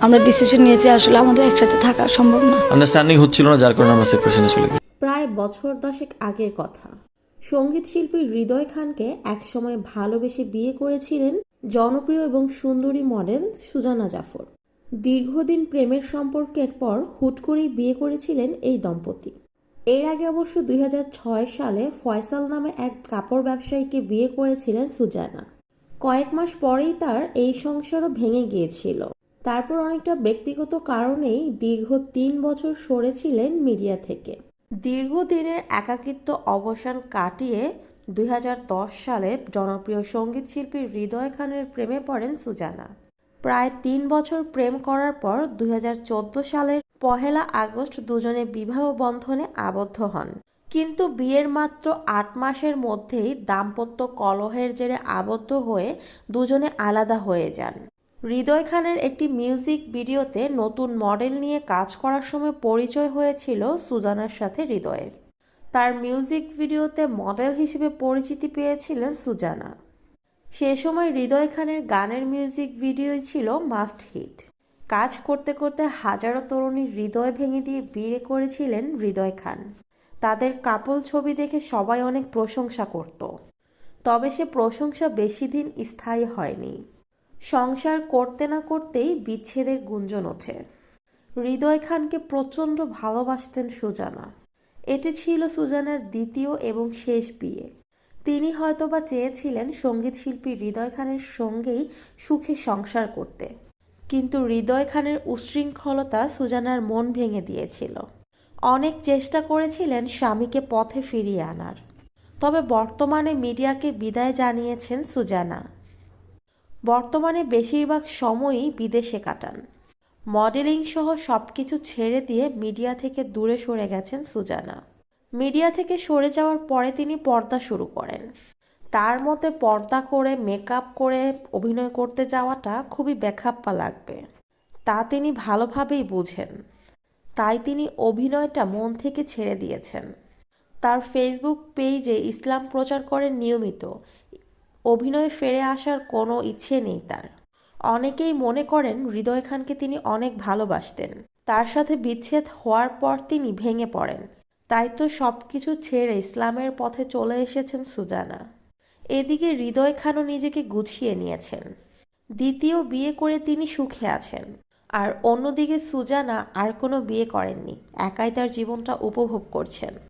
আমরা ডিসিশন নিয়েছি আসলে আমাদের একসাথে থাকা সম্ভব না। আন্ডারস্ট্যান্ডিং হচ্ছিল না, যার কারণে আমরা সেপারেশনে চলে গেছি। প্রায় বছর দশেক আগের কথা। সঙ্গীত শিল্পী হৃদয় খানকে একসময় ভালোবেসে বিয়ে করেছিলেন জনপ্রিয় এবং সুন্দরী মডেল সুজানা জাফর। দীর্ঘদিন প্রেমের সম্পর্কের পর হুট করেই বিয়ে করেছিলেন এই দম্পতি। এর আগে অবশ্য 2006 সালে ফয়সাল নামে এক কাপড় ব্যবসায়ীকে বিয়ে করেছিলেন সুজানা। কয়েক মাস পরেই তার এই সংসারও ভেঙে গিয়েছিল। তারপর অনেকটা ব্যক্তিগত কারণেই দীর্ঘ 3 বছর সরেছিলেন মিডিয়া থেকে। দীর্ঘদিনের একাকিত্ব অবসান কাটিয়ে 2010 সালে জনপ্রিয় সঙ্গীত শিল্পী হৃদয় খানের প্রেমে পড়েন সুজানা। প্রায় 3 বছর প্রেম করার পর 2014 সালের 1 আগস্ট দুজনে বিবাহ বন্ধনে আবদ্ধ হন। কিন্তু বিয়ের মাত্র 8 মাসের মধ্যেই দাম্পত্য কলহের জেরে আবদ্ধ হয়ে দুজনে আলাদা হয়ে যান। হৃদয় খানের একটি মিউজিক ভিডিওতে নতুন মডেল নিয়ে কাজ করার সময় পরিচয় হয়েছিল সুজানার সাথে হৃদয়ের। তার মিউজিক ভিডিওতে মডেল হিসেবে পরিচিতি পেয়েছিলেন সুজানা। সে সময় হৃদয় খানের গানের মিউজিক ভিডিওই ছিল মাস্ট হিট। কাজ করতে করতে হাজারো তরুণীর হৃদয় ভেঙে দিয়ে বিয়ে করেছিলেন হৃদয় খান। তাদের কাপল ছবি দেখে সবাই অনেক প্রশংসা করত। তবে সে প্রশংসা বেশি দিন স্থায়ী হয়নি। সংসার করতে না করতেই বিচ্ছেদের গুঞ্জন ওঠে। হৃদয় খানকে প্রচণ্ড ভালোবাসতেন সুজানা। এটি ছিল সুজানার দ্বিতীয় এবং শেষ বিয়ে। তিনি হয়তোবা চেয়েছিলেন সঙ্গীত শিল্পী হৃদয় খানের সঙ্গেই সুখে সংসার করতে। কিন্তু হৃদয় খানের উচ্ছৃঙ্খলতা সুজানার মন ভেঙে দিয়েছিল। অনেক চেষ্টা করেছিলেন স্বামীকে পথে ফিরিয়ে আনার। তবে বর্তমানে মিডিয়াকে বিদায় জানিয়েছেন সুজানা। বর্তমানে বেশিরভাগ সময়ই বিদেশে কাটান। মডেলিং সহ সবকিছু ছেড়ে দিয়ে মিডিয়া থেকে দূরে সরে গেছেন সুজানা। মিডিয়া থেকে সরে যাওয়ার পরে তিনি পর্দা শুরু করেন। তার মতে পর্দা করে মেকআপ করে অভিনয় করতে যাওয়াটা খুবই বেখাপ্পা লাগবে, তা তিনি ভালোভাবেই বুঝেন। তাই তিনি অভিনয়টা মন থেকে ছেড়ে দিয়েছেন। তার ফেসবুক পেজে ইসলাম প্রচার করেন নিয়মিত। অভিনয়ে ফিরে আসার কোনো ইচ্ছে নেই তার। অনেকেই মনে করেন হৃদয় খানকে তিনি অনেক ভালোবাসতেন। তার সাথে বিচ্ছেদ হওয়ার পর তিনি ভেঙে পড়েন। তাই তো সবকিছু ছেড়ে ইসলামের পথে চলে এসেছেন সুজানা। এদিকে হৃদয় খানও নিজেকে গুছিয়ে নিয়েছেন। দ্বিতীয় বিয়ে করে তিনি সুখে আছেন। আর অন্যদিকে সুজানা আর কোনো বিয়ে করেননি, একাই তার জীবনটা উপভোগ করছেন।